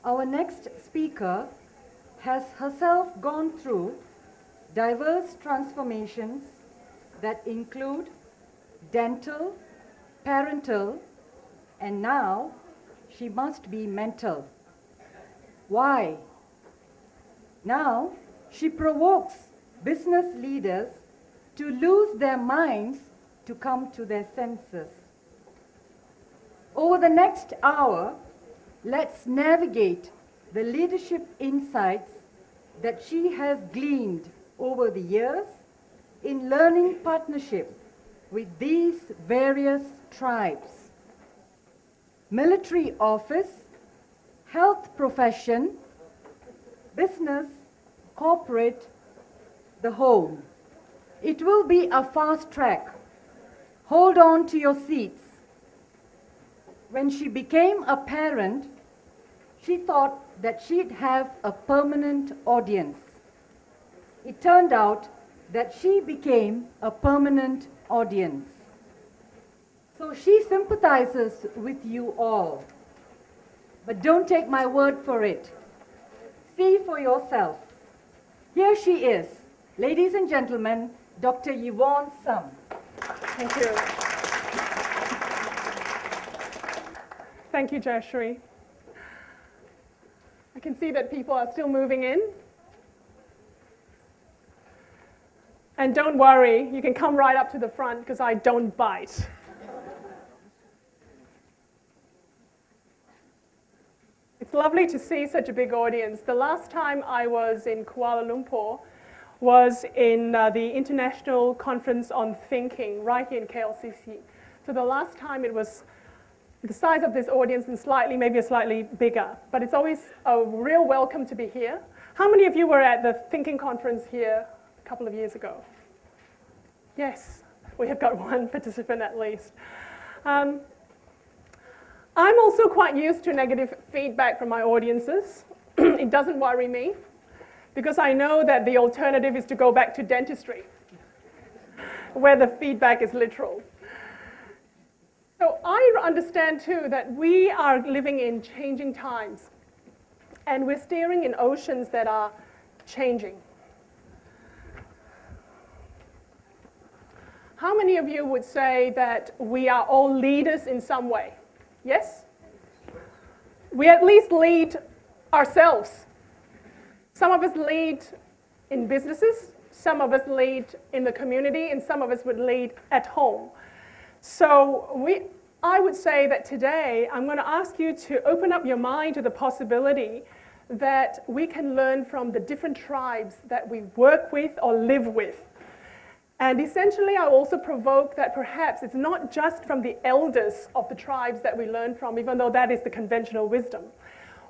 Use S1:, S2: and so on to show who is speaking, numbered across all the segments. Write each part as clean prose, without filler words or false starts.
S1: Our next speaker has herself gone through diverse transformations that include dental, parental, and now she must be mental. Why? Now she provokes business leaders to lose their minds to come to their senses. Over the next hour, let's navigate the leadership insights that she has gleaned over the years in learning partnership with these various tribes: military office, health profession, business, corporate, the home. It will be a fast track. Hold on to your seats. When she became a parent, she thought that she'd have a permanent audience. It turned out that she became a permanent audience. So she sympathizes with you all. But don't take my word for it. See for yourself. Here she is, ladies and gentlemen, Dr. Yvonne Sum.
S2: Thank you. Thank you, Jayashree. I can see that people are still moving in. And don't worry, you can come right up to the front because I don't bite. It's lovely to see such a big audience. The last time I was in Kuala Lumpur was in the International Conference on Thinking, right here in KLCC. So the last time it was the size of this audience and maybe slightly bigger. But it's always a real welcome to be here. How many of you were at the Thinking Conference here a couple of years ago? Yes, we have got one participant at least. I'm also quite used to negative feedback from my audiences. It doesn't worry me, because I know that the alternative is to go back to dentistry, where the feedback is literal. So I understand too that we are living in changing times, and we're steering in oceans that are changing. How many of you would say that we are all leaders in some way? Yes? We at least lead ourselves. Some of us lead in businesses, some of us lead in the community, and some of us would lead at home. So I would say that today I'm going to ask you to open up your mind to the possibility that we can learn from the different tribes that we work with or live with. And essentially, I also provoke that perhaps it's not just from the elders of the tribes that we learn from, even though that is the conventional wisdom.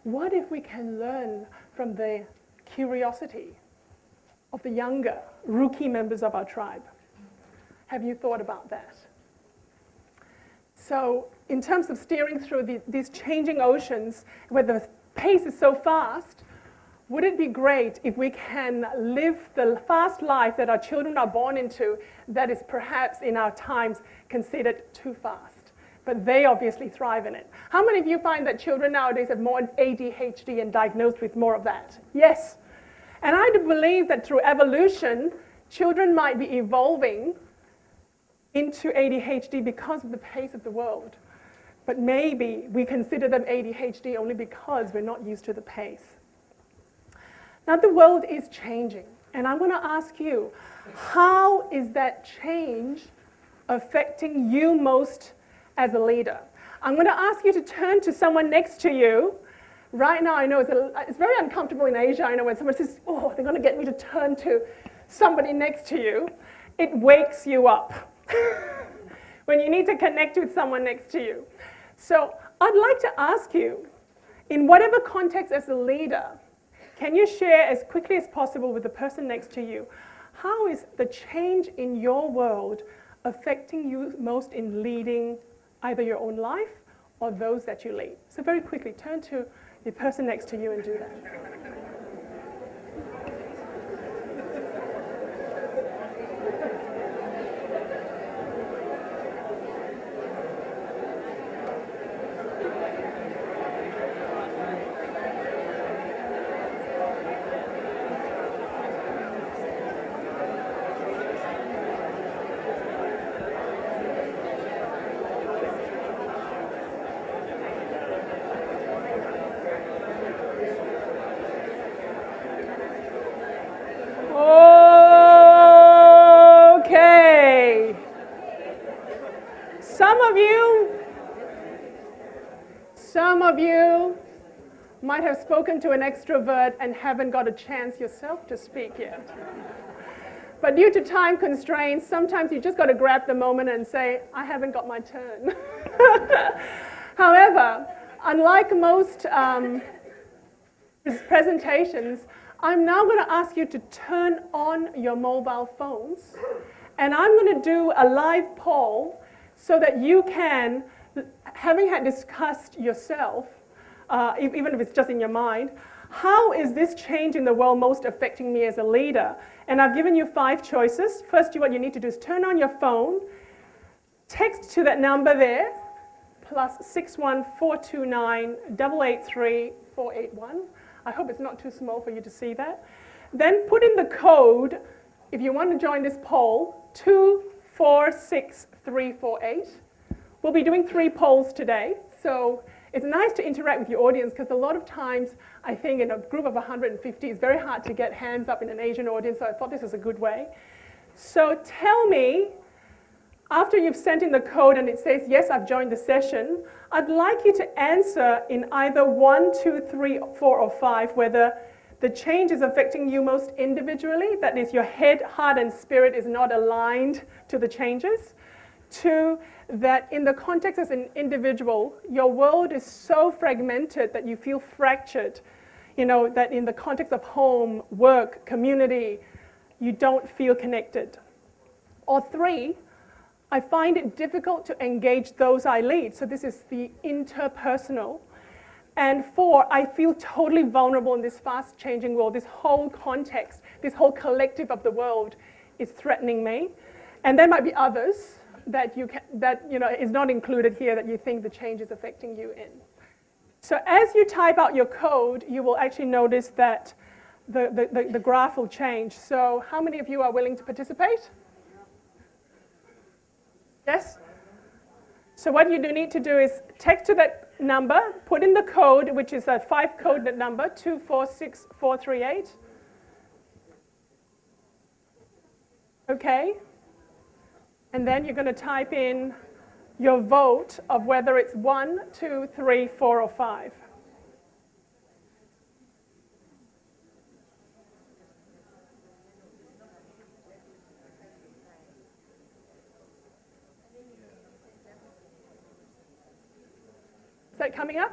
S2: What if we can learn from the curiosity of the younger, rookie members of our tribe? Have you thought about that? So in terms of steering through these changing oceans, where the pace is so fast, would it be great if we can live the fast life that our children are born into that is perhaps in our times considered too fast? But they obviously thrive in it. How many of you find that children nowadays have more ADHD and diagnosed with more of that? Yes. And I do believe that through evolution, children might be evolving into ADHD because of the pace of the world. But maybe we consider them ADHD only because we're not used to the pace. Now the world is changing, and I want to ask you, how is that change affecting you most as a leader? I'm going to ask you to turn to someone next to you. Right now, I know it's very uncomfortable in Asia. I know when someone says, oh, they're going to get me to turn to somebody next to you, it wakes you up when you need to connect with someone next to you. So I'd like to ask you, in whatever context as a leader, can you share as quickly as possible with the person next to you, how is the change in your world affecting you most in leading either your own life or those that you lead? So very quickly, turn to the person next to you and do that. Some of you might have spoken to an extrovert and haven't got a chance yourself to speak yet. But due to time constraints, sometimes you just got to grab the moment and say, I haven't got my turn. However, unlike most presentations, I'm now going to ask you to turn on your mobile phones, and I'm going to do a live poll so that you can, having had discussed yourself, even if it's just in your mind, how is this change in the world most affecting me as a leader? And I've given you 5 choices. First, what you need to do is turn on your phone, text to that number there, +61 429 883 481. I hope it's not too small for you to see that. Then put in the code, if you want to join this poll, 246348. We'll be doing 3 polls today, so it's nice to interact with your audience because a lot of times I think in a group of 150 it's very hard to get hands up in an Asian audience, so I thought this was a good way. So tell me, after you've sent in the code and it says, yes, I've joined the session, I'd like you to answer in either 1, 2, 3, 4, or 5 whether the change is affecting you most individually, that is your head, heart, and spirit is not aligned to the changes. 2, that in the context as an individual, your world is so fragmented that you feel fractured. You know, that in the context of home, work, community, you don't feel connected. Or 3, I find it difficult to engage those I lead. So this is the interpersonal. And 4, I feel totally vulnerable in this fast-changing world. This whole context, this whole collective of the world is threatening me. And there might be others that is not included here that you think the change is affecting you in. So as you type out your code, you will actually notice that the graph will change. So how many of you are willing to participate? Yes? So what you do need to do is text to that number, put in the code, which is a 5-code number, 246438. Okay? And then you're going to type in your vote of whether it's 1, 2, 3, 4, or 5. Is that coming up?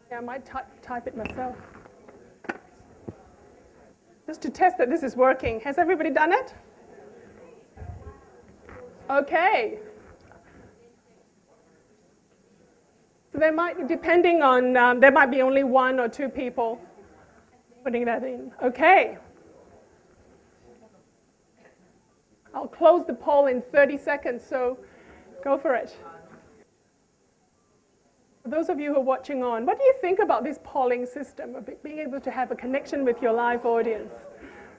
S2: Yeah, I might type it myself. Just to test that this is working. Has everybody done it? Okay. So there might, depending on, there might be only 1 or 2 people putting that in. Okay. I'll close the poll in 30 seconds, so go for it. For those of you who are watching on, what do you think about this polling system, of being able to have a connection with your live audience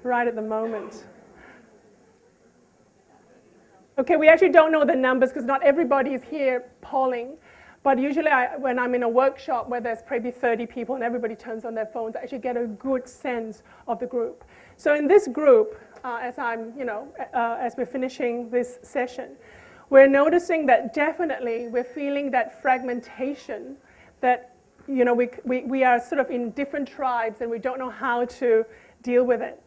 S2: right at the moment? Okay, we actually don't know the numbers because not everybody is here polling, but usually when I'm in a workshop where there's probably 30 people and everybody turns on their phones, I actually get a good sense of the group. So in this group, as we're finishing this session, we're noticing that definitely we're feeling that fragmentation, that we are sort of in different tribes and we don't know how to deal with it.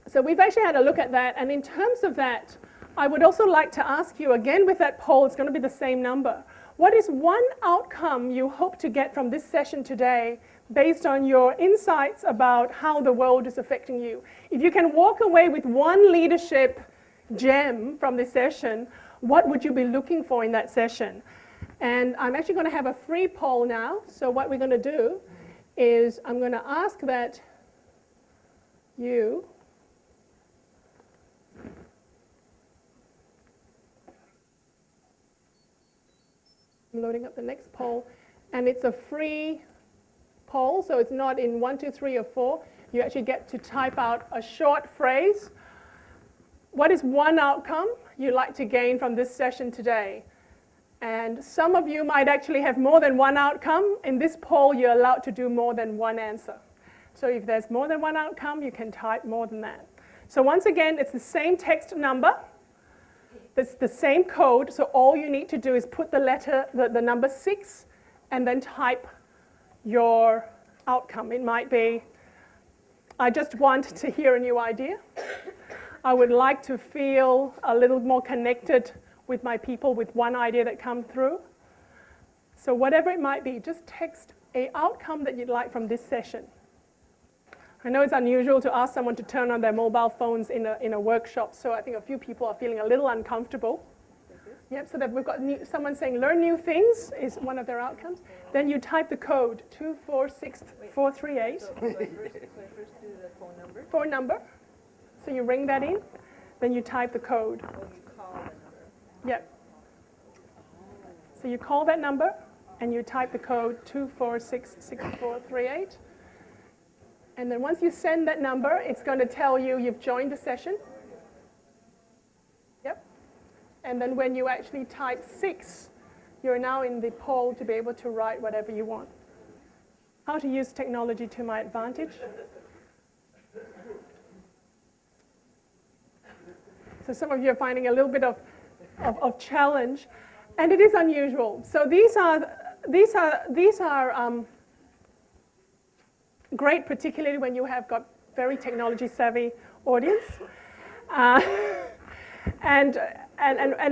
S2: So we've actually had a look at that, and in terms of that, I would also like to ask you again with that poll, it's going to be the same number. What is one outcome you hope to get from this session today based on your insights about how the world is affecting you? If you can walk away with one leadership gem from this session, what would you be looking for in that session? And I'm actually going to have a free poll now. So what we're going to do is I'm going to ask that you I'm loading up the next poll, and it's a free poll, so it's not in 1, 2, 3, or 4. You actually get to type out a short phrase. What is one outcome you'd like to gain from this session today? And some of you might actually have more than one outcome. In this poll, you're allowed to do more than one answer. So if there's more than one outcome, you can type more than that. So once again, it's the same text number. It's the same code. So all you need to do is put the number 6 and then type your outcome. It might be, I just want to hear a new idea. I would like to feel a little more connected with my people with one idea that comes through. So whatever it might be, just text an outcome that you'd like from this session. I know it's unusual to ask someone to turn on their mobile phones in a workshop, so I think a few people are feeling a little uncomfortable. Yep, so that we've got someone saying learn new things is one of their outcomes. Then you type the code 246438.
S3: So I first do the phone number?
S2: Phone number. So you ring that in, then you type the code.
S3: Or you call the number?
S2: Yep. So you call that number and you type the code 246438. And then once you send that number, it's going to tell you you've joined the session. Yep. And then when you actually type 6, you're now in the poll to be able to write whatever you want. How to use technology to my advantage. So some of you are finding a little bit of challenge, and it is unusual. So these are great, particularly when you have got very technology savvy audience. And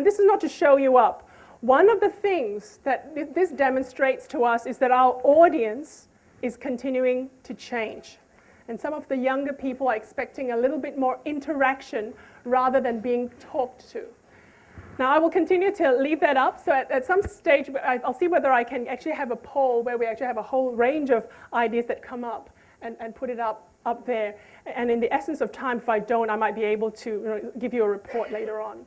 S2: this is not to show you up. One of the things that this demonstrates to us is that our audience is continuing to change. And some of the younger people are expecting a little bit more interaction rather than being talked to. Now, I will continue to leave that up. So at some stage, I'll see whether I can actually have a poll where we actually have a whole range of ideas that come up and put it up there. And in the essence of time, if I don't, I might be able to give you a report later on.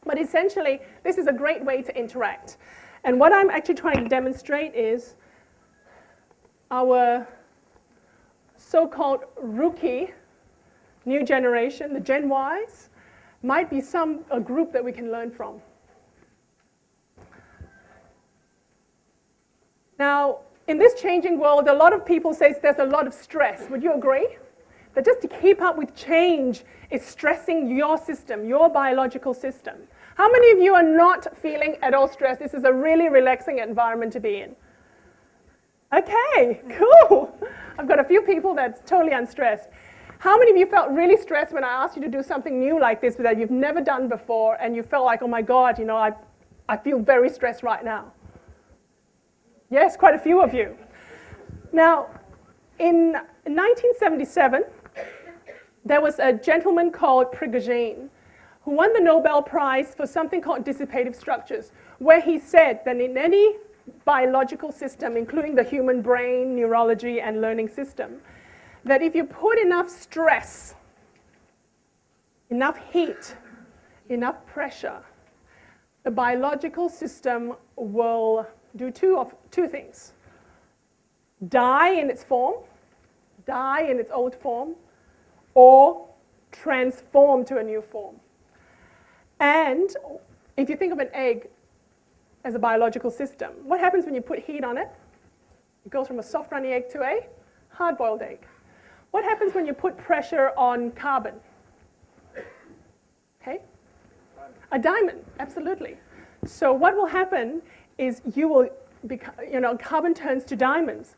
S2: But essentially, this is a great way to interact. And what I'm actually trying to demonstrate is our so-called rookie new generation, the Gen Ys, might be a group that we can learn from. Now, in this changing world, a lot of people say there's a lot of stress. Would you agree? That just to keep up with change is stressing your system, your biological system. How many of you are not feeling at all stressed? This is a really relaxing environment to be in. Okay, cool. I've got a few people that's totally unstressed. How many of you felt really stressed when I asked you to do something new like this that you've never done before, and you felt like, oh my God, I feel very stressed right now? Yes, quite a few of you. Now, in 1977, there was a gentleman called Prigogine who won the Nobel Prize for something called dissipative structures, where he said that in any biological system, including the human brain, neurology, and learning system, that if you put enough stress, enough heat, enough pressure, the biological system will do two things. Die in its form, die in its old form, or transform to a new form. And if you think of an egg as a biological system, what happens when you put heat on it? It goes from a soft runny egg to a hard-boiled egg. What happens when you put pressure on carbon? Okay? A diamond, absolutely. So what will happen is carbon turns to diamonds.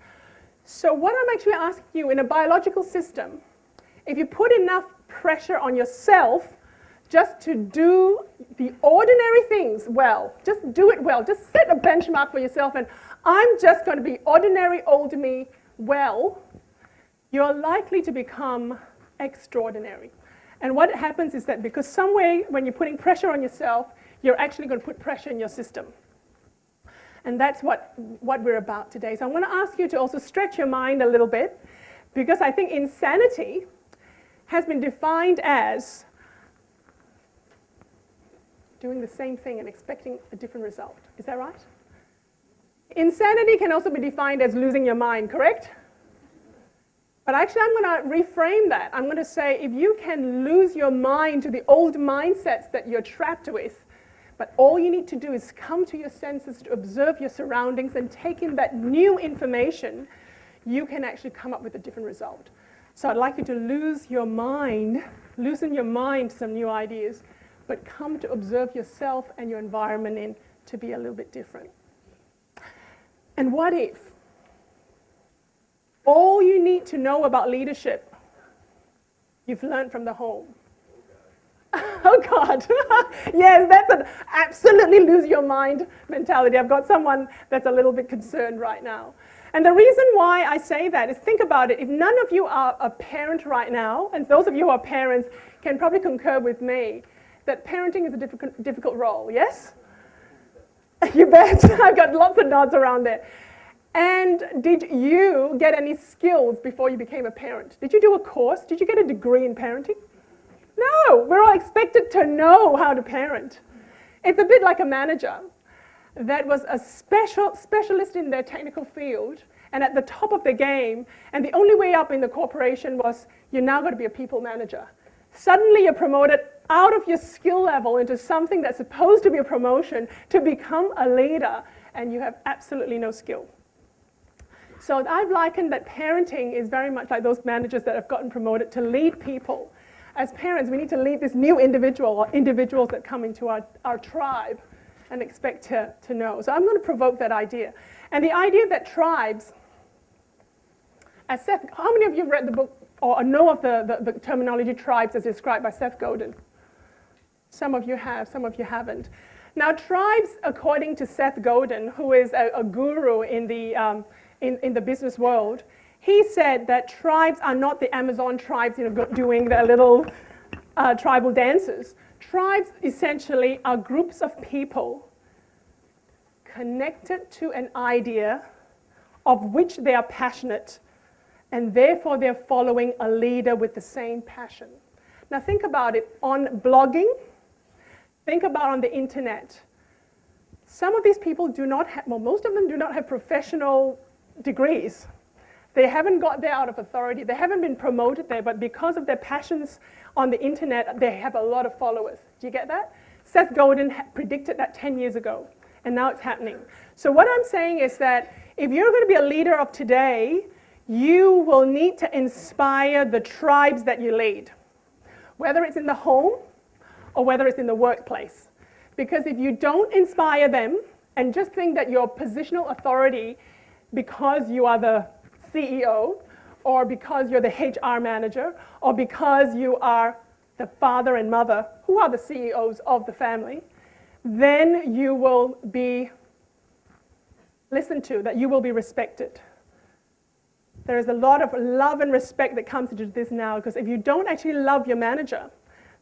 S2: So what I'm actually asking you, in a biological system, if you put enough pressure on yourself just to do the ordinary things well, just do it well, just set a benchmark for yourself, and I'm just going to be ordinary old me well, you're likely to become extraordinary. And what happens is that because some way, when you're putting pressure on yourself, you're actually going to put pressure in your system. And that's what we're about today. So I want to ask you to also stretch your mind a little bit, because I think insanity has been defined as doing the same thing and expecting a different result. Is that right? Insanity can also be defined as losing your mind, correct? But actually, I'm going to reframe that. I'm going to say, if you can lose your mind to the old mindsets that you're trapped with, but all you need to do is come to your senses to observe your surroundings and take in that new information, you can actually come up with a different result. So I'd like you to lose your mind loosen your mind to some new ideas, but come to observe yourself and your environment in to be a little bit different. And what if all you need to know about leadership you've learned from the home? Oh God, yes, that's an absolutely lose your mind mentality. I've got someone that's a little bit concerned right now. And the reason why I say that is, think about it. If none of you are a parent right now, and those of you who are parents can probably concur with me, that parenting is a difficult role, yes? You bet. I've got lots of nods around there. And did you get any skills before you became a parent? Did you do a course? Did you get a degree in parenting? No, we're all expected to know how to parent. It's a bit like a manager that was a specialist in their technical field and at the top of the game, and the only way up in the corporation was you're now going to be a people manager. Suddenly you're promoted out of your skill level into something that's supposed to be a promotion to become a leader, and you have absolutely no skill. So I've likened that parenting is very much like those managers that have gotten promoted to lead people. As parents, we need to lead this new individual or individuals that come into our tribe and expect to know. So I'm going to provoke that idea. And the idea that tribes, as Seth, how many of you have read the book or know of the terminology tribes as described by Seth Godin? Some of you have, some of you haven't. Now tribes, according to Seth Godin, who is a guru in the business world, he said that tribes are not the Amazon tribes, doing their little tribal dances. Tribes essentially are groups of people connected to an idea of which they are passionate, and therefore they're following a leader with the same passion. Now think about it on blogging, think about on the internet. Some of these people do not have, well, most of them do not have professional degrees. They haven't got there out of authority. They haven't been promoted there, but because of their passions on the internet, they have a lot of followers. Do you get that? Seth Godin predicted that 10 years ago, and now it's happening. So what I'm saying is that if you're going to be a leader of today, you will need to inspire the tribes that you lead, whether it's in the home or whether it's in the workplace. Because if you don't inspire them and just think that your positional authority, because you are the CEO, or because you're the HR manager, or because you are the father and mother, who are the CEOs of the family, then you will be listened to, that you will be respected. There is a lot of love and respect that comes into this now, because if you don't actually love your manager,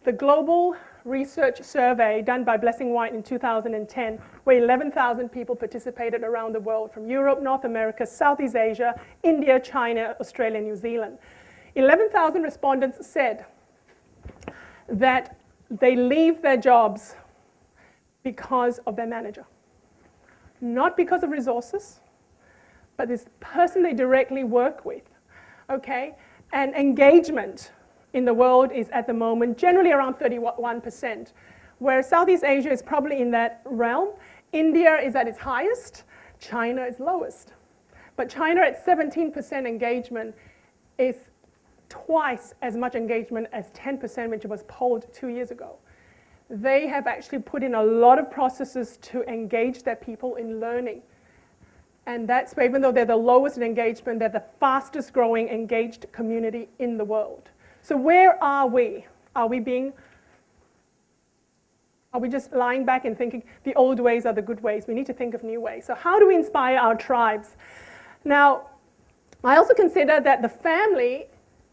S2: the global research survey done by Blessing White in 2010, where 11,000 people participated around the world from Europe, North America, Southeast Asia, India, China, Australia, New Zealand. 11,000 respondents said that they leave their jobs because of their manager. Not because of resources, but this person they directly work with, okay? And engagement in the world is at the moment generally around 31%, where Southeast Asia is probably in that realm. India is at its highest, China is lowest. But China at 17% engagement is twice as much engagement as 10%, which was polled 2 years ago. They have actually put in a lot of processes to engage their people in learning. And that's where, even though they're the lowest in engagement, they're the fastest growing engaged community in the world. So where are we? Are we just lying back and thinking the old ways are the good ways? We need to think of new ways. So how do we inspire our tribes? Now, I also consider that the family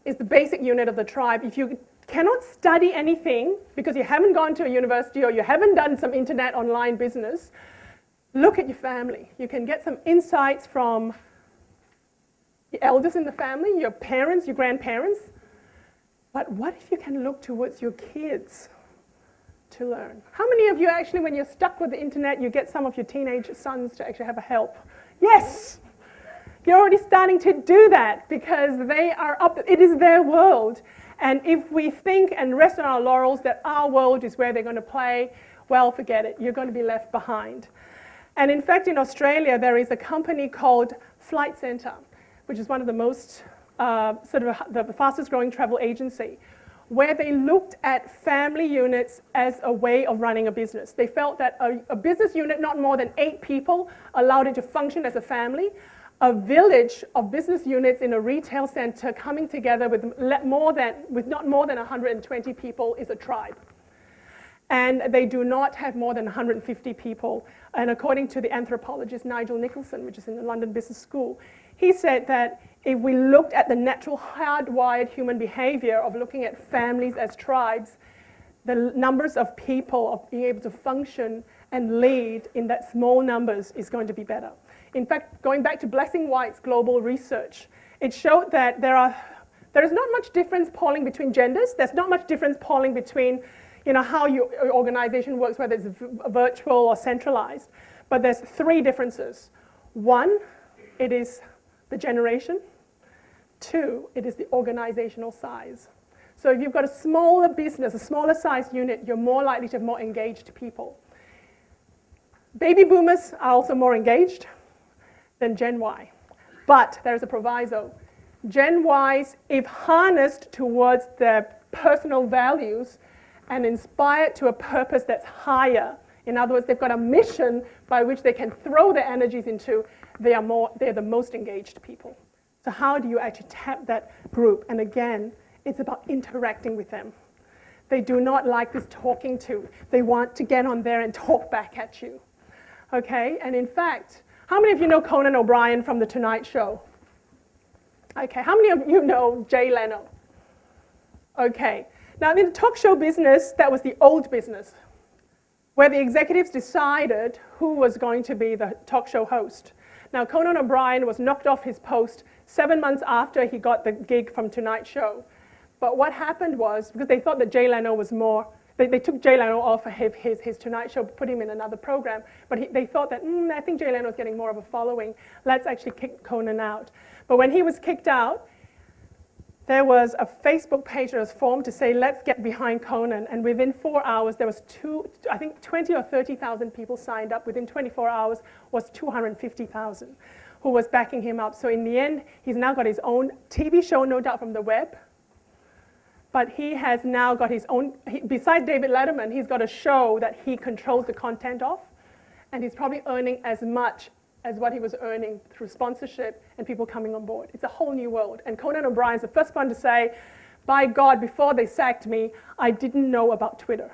S2: is the basic unit of the tribe. If you cannot study anything because you haven't gone to a university or you haven't done some internet online business, look at your family. You can get some insights from the elders in the family, your parents, your grandparents. But what if you can look towards your kids to learn? How many of you actually, when you're stuck with the internet, you get some of your teenage sons to actually have a help? Yes! You're already starting to do that because they are up, it is their world. And if we think and rest on our laurels that our world is where they're going to play, well, forget it. You're going to be left behind. And in fact, in Australia, there is a company called Flight Centre, which is one of the most the fastest growing travel agency. where they looked at family units as a way of running a business. They felt that a business unit, not more than 8 people, allowed it to function as a family. A village of business units in a retail center coming together with not more than 120 people is a tribe. And they do not have more than 150 people. And according to the anthropologist Nigel Nicholson, which is in the London Business School, he said that if we looked at the natural hardwired human behavior of looking at families as tribes, the numbers of people of being able to function and lead in that small numbers is going to be better. In fact, going back to Blessing White's global research, it showed that there is not much difference polling between genders. There's not much difference polling between how your organization works, whether it's virtual or centralized. But there's 3 differences. 1, it is the generation. 2, it is the organizational size. So if you've got a smaller business, a smaller sized unit, you're more likely to have more engaged people. Baby boomers are also more engaged than Gen Y. But there's a proviso. Gen Ys, if harnessed towards their personal values and inspired to a purpose that's higher, in other words, they've got a mission by which they can throw their energies into, they're the most engaged people. So how do you actually tap that group? And again, it's about interacting with them. They do not like this talking to. They want to get on there and talk back at you. Okay, and in fact, how many of you know Conan O'Brien from The Tonight Show? Okay, how many of you know Jay Leno? Okay, now in the talk show business, that was the old business, where the executives decided who was going to be the talk show host. Now, Conan O'Brien was knocked off his post 7 months after he got the gig from Tonight Show. But what happened was, because they thought that Jay Leno was more, they took Jay Leno off of his Tonight Show, put him in another program, but they thought that, I think Jay Leno's getting more of a following, let's actually kick Conan out. But when he was kicked out, there was a Facebook page that was formed to say, let's get behind Conan. And within 4 hours, there was 20 or 30,000 people signed up. Within 24 hours was 250,000 who was backing him up. So in the end, he's now got his own TV show, no doubt from the web. But he has now got his own, besides David Letterman, he's got a show that he controls the content of. And he's probably earning as much as what he was earning through sponsorship and people coming on board. It's a whole new world. And Conan O'Brien's the first one to say, by God, before they sacked me, I didn't know about Twitter.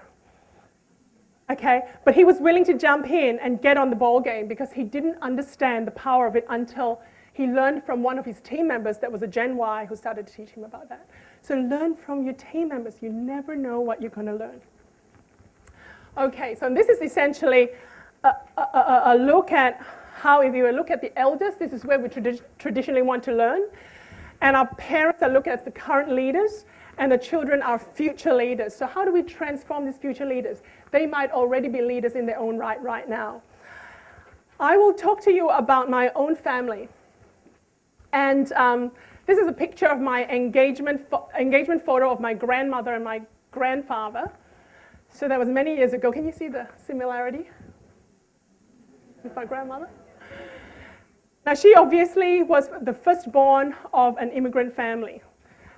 S2: Okay? But he was willing to jump in and get on the ball game because he didn't understand the power of it until he learned from one of his team members that was a Gen Y who started to teach him about that. So learn from your team members. You never know what you're going to learn. Okay, so this is essentially a look at how, if you look at the elders, this is where we traditionally want to learn. And our parents are looked at the current leaders, and the children are future leaders. So how do we transform these future leaders? They might already be leaders in their own right now. I will talk to you about my own family. And this is a picture of my engagement photo of my grandmother and my grandfather. So that was many years ago. Can you see the similarity with my grandmother? Now, she obviously was the firstborn of an immigrant family.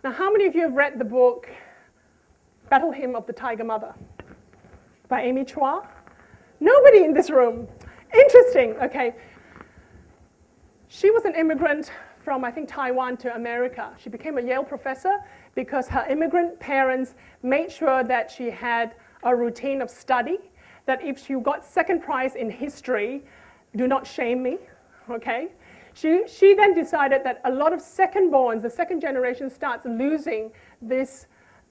S2: Now, how many of you have read the book Battle Hymn of the Tiger Mother by Amy Chua? Nobody in this room. Interesting, okay. She was an immigrant from, I think, Taiwan to America. She became a Yale professor because her immigrant parents made sure that she had a routine of study, that if she got second prize in history, do not shame me, okay? She then decided that a lot of second-borns, the second generation, starts losing this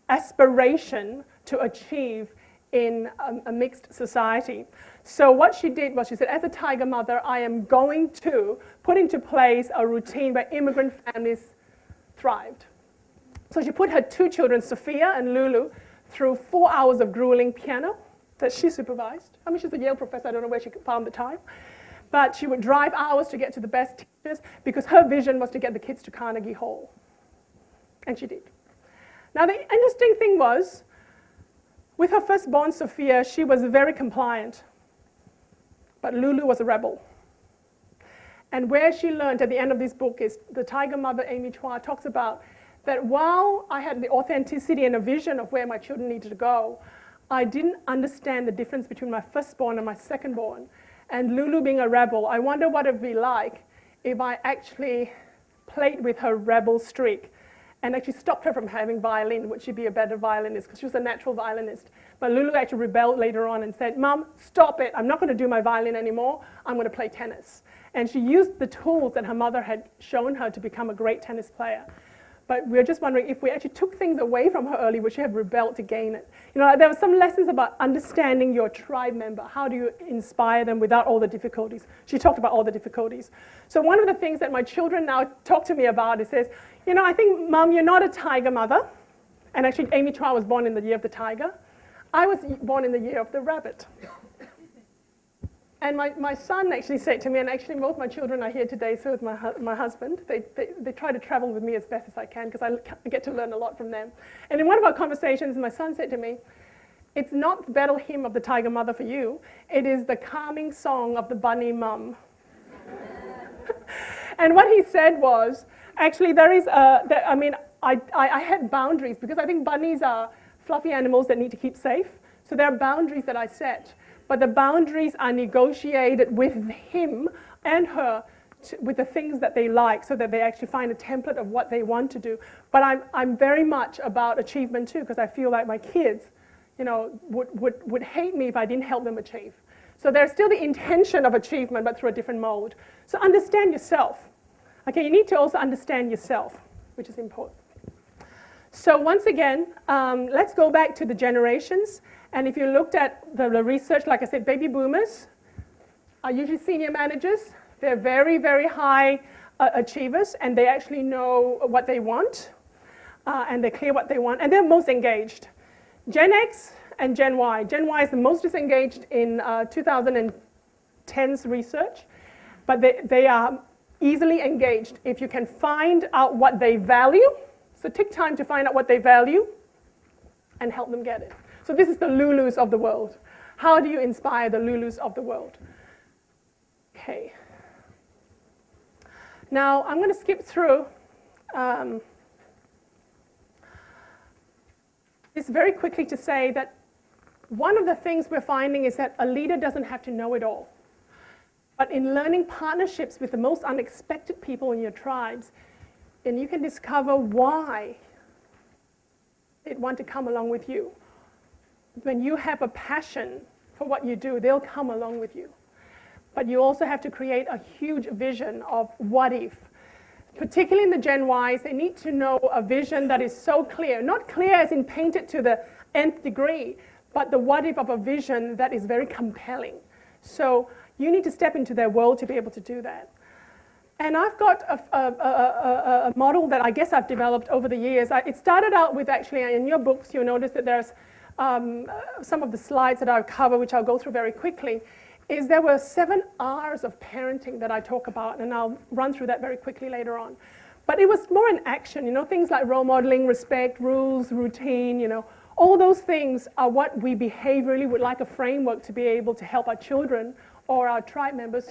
S2: aspiration to achieve in a mixed society. So what she did was she said, as a tiger mother, I am going to put into place a routine where immigrant families thrived. So she put her 2 children, Sophia and Lulu, through 4 hours of grueling piano that she supervised. I mean, she's a Yale professor, I don't know where she found the time. But she would drive hours to get to the best teachers because her vision was to get the kids to Carnegie Hall. And she did. Now, the interesting thing was, with her firstborn, Sophia, she was very compliant. But Lulu was a rebel. And where she learned at the end of this book is the tiger mother, Amy Chua, talks about that while I had the authenticity and a vision of where my children needed to go, I didn't understand the difference between my firstborn and my secondborn. And Lulu being a rebel, I wonder what it would be like if I actually played with her rebel streak and actually stopped her from having violin. Would she be a better violinist? Because she was a natural violinist. But Lulu actually rebelled later on and said, Mom, stop it. I'm not going to do my violin anymore. I'm going to play tennis. And she used the tools that her mother had shown her to become a great tennis player. But we're just wondering if we actually took things away from her early, would she have rebelled to gain it? You know, there were some lessons about understanding your tribe member. How do you inspire them without all the difficulties? She talked about all the difficulties. So one of the things that my children now talk to me about is says, you know, I think, Mom, you're not a tiger mother. And actually, Amy Chua was born in the year of the tiger. I was born in the year of the rabbit. And my son actually said to me, and actually both my children are here today, so is my husband. They try to travel with me as best as I can because I get to learn a lot from them. And in one of our conversations, my son said to me, it's not the battle hymn of the tiger mother for you, it is the calming song of the bunny mum. And what he said was, actually I had boundaries because I think bunnies are fluffy animals that need to keep safe. So there are boundaries that I set. But the boundaries are negotiated with him and her with the things that they like so that they actually find a template of what they want to do. But I'm very much about achievement too because I feel like my kids, you know, would hate me if I didn't help them achieve. So there's still the intention of achievement but through a different mode. So understand yourself. Okay, you need to also understand yourself, which is important. So once again, let's go back to the generations. And if you looked at the research, like I said, baby boomers are usually senior managers. They're very, very high achievers, and they actually know what they want, and they're clear what they want, and they're most engaged. Gen X and Gen Y. Gen Y is the most disengaged in 2010's research, but they are easily engaged. If you can find out what they value, so take time to find out what they value and help them get it. So this is the Lulus of the world. How do you inspire the Lulus of the world? Okay. Now, I'm going to skip through this very quickly to say that one of the things we're finding is that a leader doesn't have to know it all. But in learning partnerships with the most unexpected people in your tribes, and you can discover why they'd want to come along with you. When you have a passion for what you do, they'll come along with you. But you also have to create a huge vision of what if. Particularly in the Gen Ys, they need to know a vision that is so clear. Not clear as in painted to the nth degree, but the what if of a vision that is very compelling. So you need to step into their world to be able to do that. And I've got a model that I guess I've developed over the years. It started out with actually, in your books, you'll notice that there's some of the slides that I've covered, which I'll go through very quickly, is there were 7 R's of parenting that I talk about, and I'll run through that very quickly later on. But it was more in action, you know, things like role modeling, respect, rules, routine, you know, all those things are what we behaviorally would like a framework to be able to help our children or our tribe members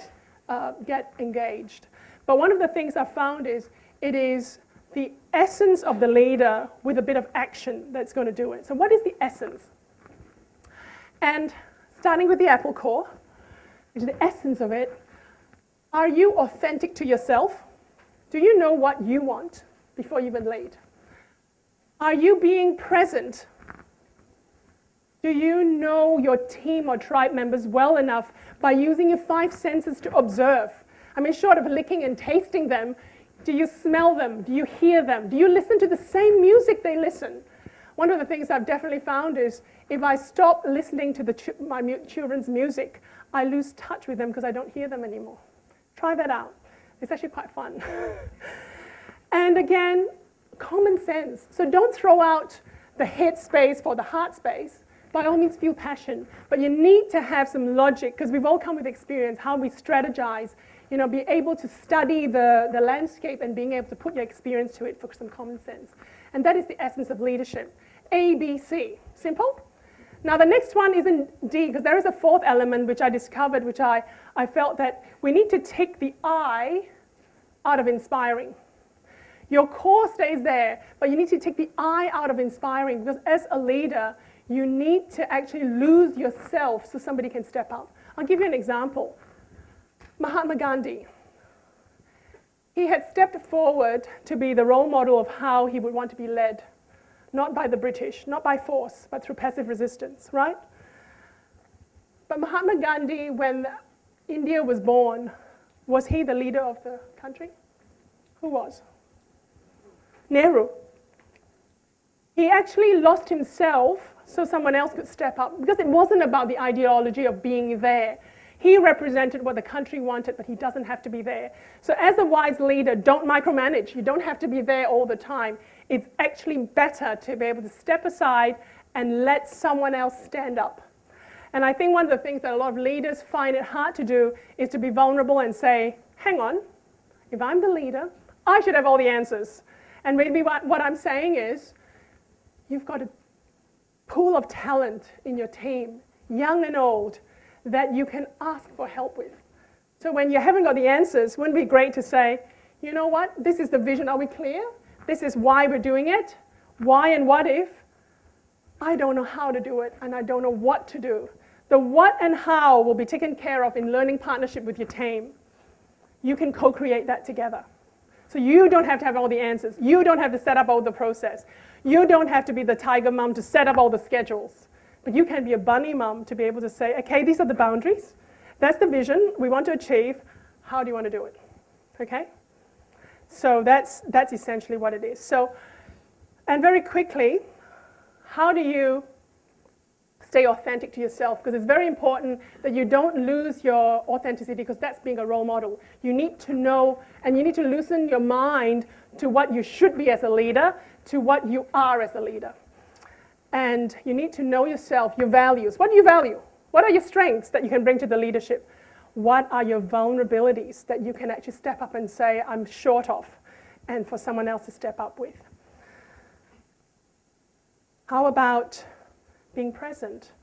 S2: get engaged. But one of the things I've found is it is the essence of the leader with a bit of action that's going to do it. So what is the essence? And starting with the apple core, which is the essence of it, are you authentic to yourself? Do you know what you want before you even lead? Are you being present? Do you know your team or tribe members well enough by using your 5 senses to observe? I mean, short of licking and tasting them, do you smell them? Do you hear them? Do you listen to the same music they listen? One of the things I've definitely found is if I stop listening to my children's music, I lose touch with them because I don't hear them anymore. Try that out. It's actually quite fun. And again, common sense. So don't throw out the head space for the heart space. By all means, feel passion. But you need to have some logic because we've all come with experience, how we strategize, you know, be able to study the landscape and being able to put your experience to it for some common sense. And that is the essence of leadership. A, B, C. Simple? Now the next one is in D, because there is a 4th element which I discovered, which I felt that we need to take the I out of inspiring. Your core stays there, but you need to take the I out of inspiring, because as a leader, you need to actually lose yourself so somebody can step up. I'll give you an example. Mahatma Gandhi. He had stepped forward to be the role model of how he would want to be led, not by the British, not by force, but through passive resistance, right? But Mahatma Gandhi, when India was born, was he the leader of the country? Who was? Nehru. He actually lost himself so someone else could step up, because it wasn't about the ideology of being there. He represented what the country wanted, but he doesn't have to be there. So as a wise leader, don't micromanage. You don't have to be there all the time. It's actually better to be able to step aside and let someone else stand up. And I think one of the things that a lot of leaders find it hard to do is to be vulnerable and say, hang on, if I'm the leader, I should have all the answers. And maybe what I'm saying is, you've got a pool of talent in your team, young and old, that you can ask for help with. So when you haven't got the answers, wouldn't it be great to say, you know what, this is the vision, are we clear? This is why we're doing it. Why and what if? I don't know how to do it, and I don't know what to do. The what and how will be taken care of in learning partnership with your team. You can co-create that together. So you don't have to have all the answers. You don't have to set up all the process. You don't have to be the tiger mom to set up all the schedules. But you can be a bunny mom to be able to say, okay, these are the boundaries. That's the vision we want to achieve. How do you want to do it? Okay? So that's essentially what it is. So, and very quickly, how do you stay authentic to yourself? Because it's very important that you don't lose your authenticity, because that's being a role model. You need to know, and you need to loosen your mind to what you should be as a leader, to what you are as a leader. And you need to know yourself, your values. What do you value? What are your strengths that you can bring to the leadership? What are your vulnerabilities that you can actually step up and say, I'm short of, and for someone else to step up with? How about being present?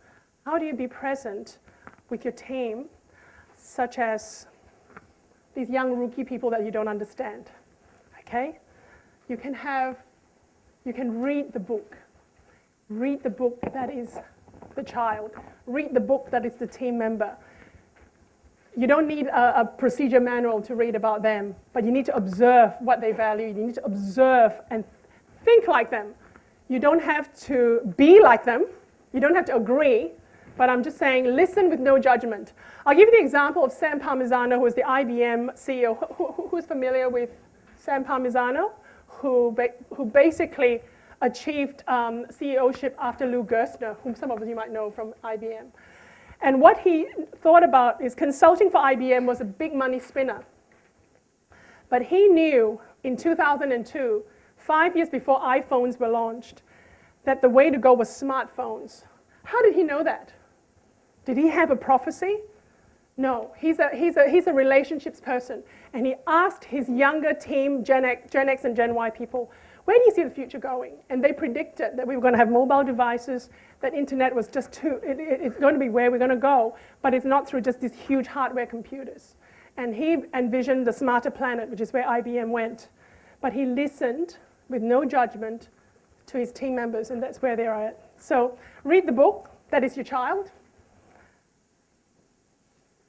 S2: How do you be present with your team, such as these young rookie people that you don't understand? Okay? You can read the book. Read the book that is the child. Read the book that is the team member. You don't need a procedure manual to read about them, but you need to observe what they value. You need to observe and think like them. You don't have to be like them. You don't have to agree, but I'm just saying listen with no judgment. I'll give you the example of Sam Palmisano, who is the IBM CEO. Who's familiar with Sam Palmisano? Who basically achieved CEOship after Lou Gerstner, whom some of you might know from IBM. And what he thought about is consulting for IBM was a big money spinner. But he knew in 2002, 5 years before iPhones were launched, that the way to go was smartphones. How did he know that? Did he have a prophecy? No, he's a relationships person. And he asked his younger team, Gen X and Gen Y people, where do you see the future going? And they predicted that we were going to have mobile devices, that internet was just it's going to be where we're going to go, but it's not through just these huge hardware computers. And he envisioned the smarter planet, which is where IBM went. But he listened with no judgment to his team members, and that's where they're at. So read the book, that is your child.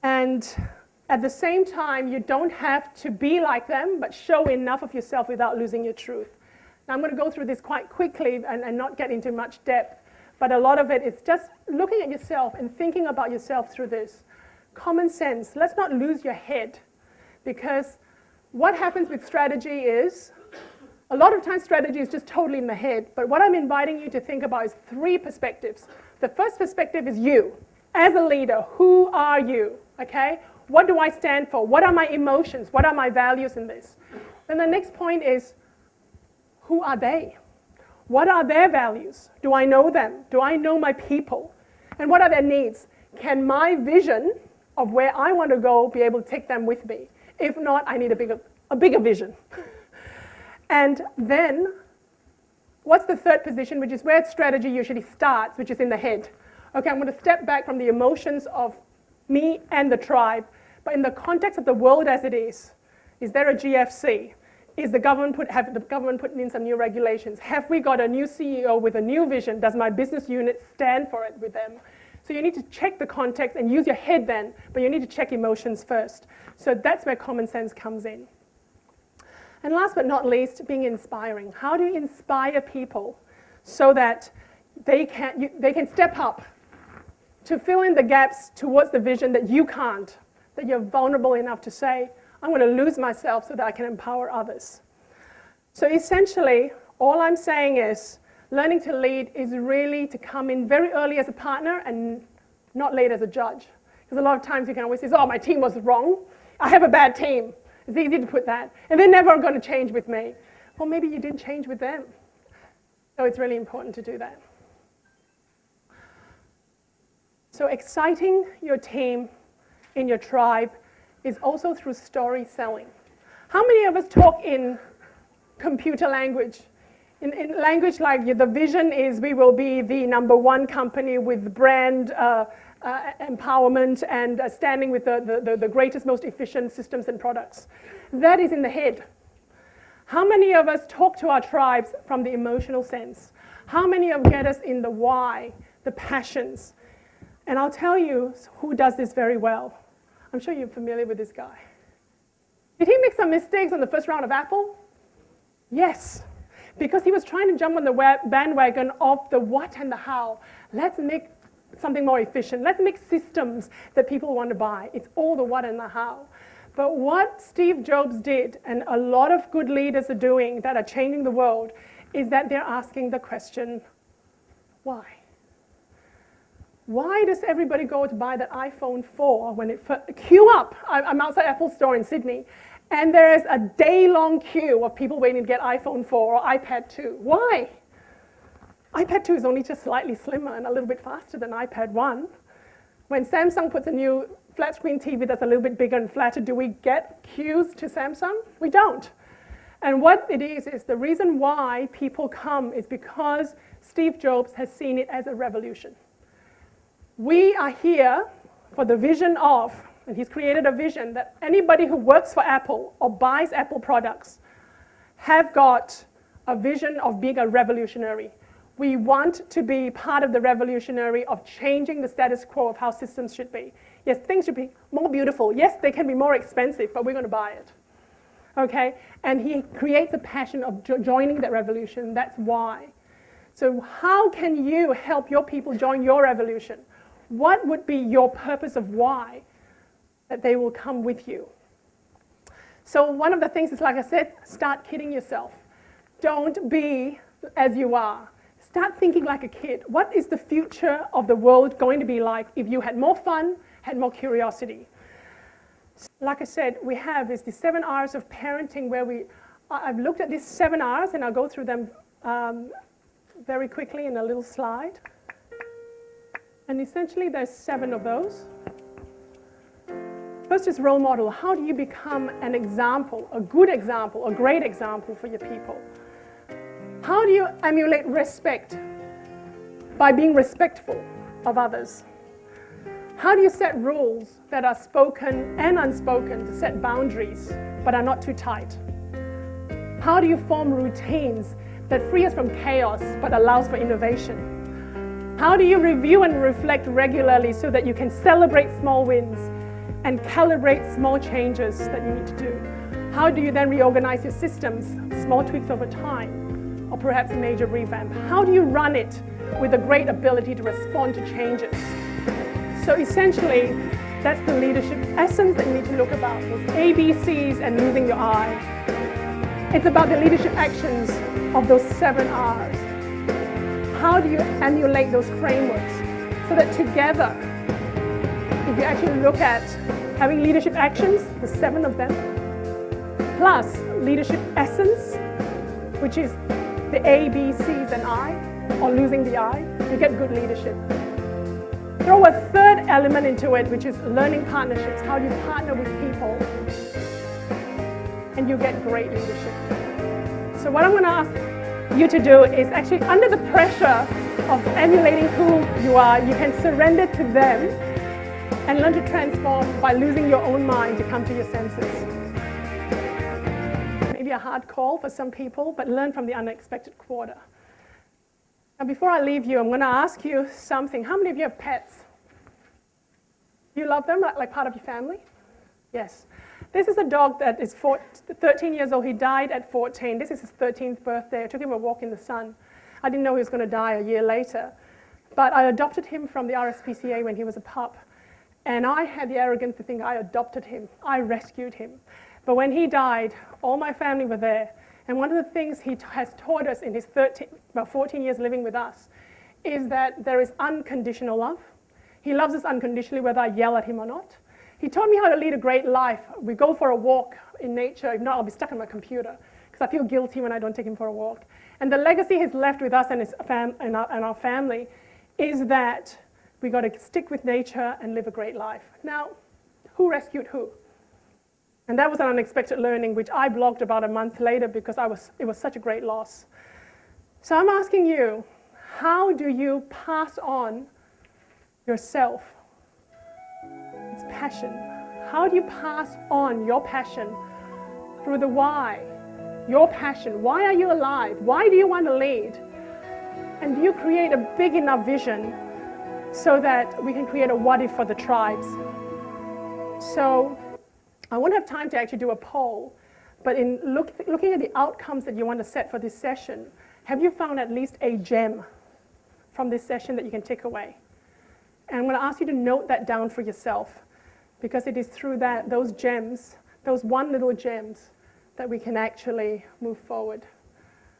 S2: And at the same time, you don't have to be like them, but show enough of yourself without losing your truth. Now I'm going to go through this quite quickly and not get into much depth, but a lot of it is just looking at yourself and thinking about yourself through this. Common sense, let's not lose your head, because what happens with strategy is, a lot of times strategy is just totally in the head, but what I'm inviting you to think about is 3 perspectives. The first perspective is you. As a leader, who are you, okay? What do I stand for? What are my emotions? What are my values in this? Then the next point is, who are they? What are their values? Do I know them? Do I know my people? And what are their needs? Can my vision of where I want to go be able to take them with me? If not, I need a bigger vision. And then, what's the third position, which is where strategy usually starts, which is in the head. Okay, I'm going to step back from the emotions of me and the tribe, but in the context of the world as it is there a GFC? Is have the government put in some new regulations? Have we got a new CEO with a new vision? Does my business unit stand for it with them? So you need to check the context and use your head then, but you need to check emotions first. So that's where common sense comes in. And last but not least, being inspiring. How do you inspire people so that they can step up to fill in the gaps towards the vision that you can't, that you're vulnerable enough to say, I'm going to lose myself so that I can empower others. So essentially, all I'm saying is learning to lead is really to come in very early as a partner and not late as a judge. Because a lot of times you can always say, oh, my team was wrong. I have a bad team. It's easy to put that. And they're never going to change with me. Well, maybe you didn't change with them. So it's really important to do that. So exciting your team in your tribe is also through story selling. How many of us talk in computer language? In language like the vision is we will be the #1 company with brand empowerment and standing with the greatest, most efficient systems and products. That is in the head. How many of us talk to our tribes from the emotional sense? How many of get us in the why, the passions? And I'll tell you who does this very well. I'm sure you're familiar with this guy. Did he make some mistakes on the first round of Apple? Yes, because he was trying to jump on the bandwagon of the what and the how. Let's make something more efficient. Let's make systems that people want to buy. It's all the what and the how. But what Steve Jobs did, and a lot of good leaders are doing that are changing the world, is that they're asking the question, why? Why does everybody go to buy that iPhone 4 when it queue up? I'm outside Apple Store in Sydney, and there is a day-long queue of people waiting to get iPhone 4 or iPad 2. Why? iPad 2 is only just slightly slimmer and a little bit faster than iPad 1. When Samsung puts a new flat screen TV that's a little bit bigger and flatter, do we get queues to Samsung? We don't. And what it is the reason why people come is because Steve Jobs has seen it as a revolution. We are here for the vision of, and he's created a vision that anybody who works for Apple or buys Apple products have got a vision of being a revolutionary. We want to be part of the revolutionary of changing the status quo of how systems should be. Yes, things should be more beautiful. Yes, they can be more expensive, but we're going to buy it. Okay? And he creates a passion of joining that revolution. That's why. So how can you help your people join your revolution? What would be your purpose of why that they will come with you? So one of the things is, like I said, start kidding yourself. Don't be as you are. Start thinking like a kid. What is the future of the world going to be like if you had more fun, had more curiosity? Like I said, we have is the 7 R's of parenting where I've looked at these 7 R's and I'll go through them very quickly in a little slide. And essentially there's 7 of those. First is role model. How do you become an example, a good example, a great example for your people? How do you emulate respect? By being respectful of others. How do you set rules that are spoken and unspoken to set boundaries but are not too tight? How do you form routines that free us from chaos but allows for innovation? How do you review and reflect regularly so that you can celebrate small wins and calibrate small changes that you need to do? How do you then reorganize your systems, small tweaks over time, or perhaps a major revamp? How do you run it with a great ability to respond to changes? So essentially, that's the leadership essence that you need to look about, those ABCs and losing your eye. It's about the leadership actions of those 7 R's. How do you emulate those frameworks so that together, if you actually look at having leadership actions, the 7 of them, plus leadership essence, which is the A, B, C's, and I, or losing the I, you get good leadership. Throw a third element into it, which is learning partnerships. How do you partner with people? And you get great leadership. So what I'm going to ask you to do is actually, under the pressure of emulating who you are, you can surrender to them and learn to transform by losing your own mind to come to your senses. Maybe a hard call for some people, but learn from the unexpected quarter. Now, before I leave you, I'm going to ask you something. How many of you have pets? Do you love them, like part of your family? Yes. This is a dog that is 13 years old. He died at 14. This is his 13th birthday. I took him a walk in the sun. I didn't know he was going to die a year later. But I adopted him from the RSPCA when he was a pup. And I had the arrogance to think I adopted him. I rescued him. But when he died, all my family were there. And one of the things he has taught us in his 14 years living with us is that there is unconditional love. He loves us unconditionally, whether I yell at him or not. He taught me how to lead a great life. We go for a walk in nature. If not, I'll be stuck on my computer because I feel guilty when I don't take him for a walk. And the legacy he's left with us and our family is that we got to stick with nature and live a great life. Now, who rescued who? And that was an unexpected learning, which I blogged about a month later because it was such a great loss. So I'm asking you, how do you pass on yourself? It's passion. How do you pass on your passion through the why? Your passion. Why are you alive? Why do you want to lead? And do you create a big enough vision so that we can create a what if for the tribes? So I won't have time to actually do a poll, but in looking at the outcomes that you want to set for this session, have you found at least a gem from this session that you can take away? And I'm going to ask you to note that down for yourself, because it is through those gems, those one little gems, that we can actually move forward.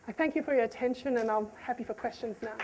S2: I thank you for your attention, and I'm happy for questions now.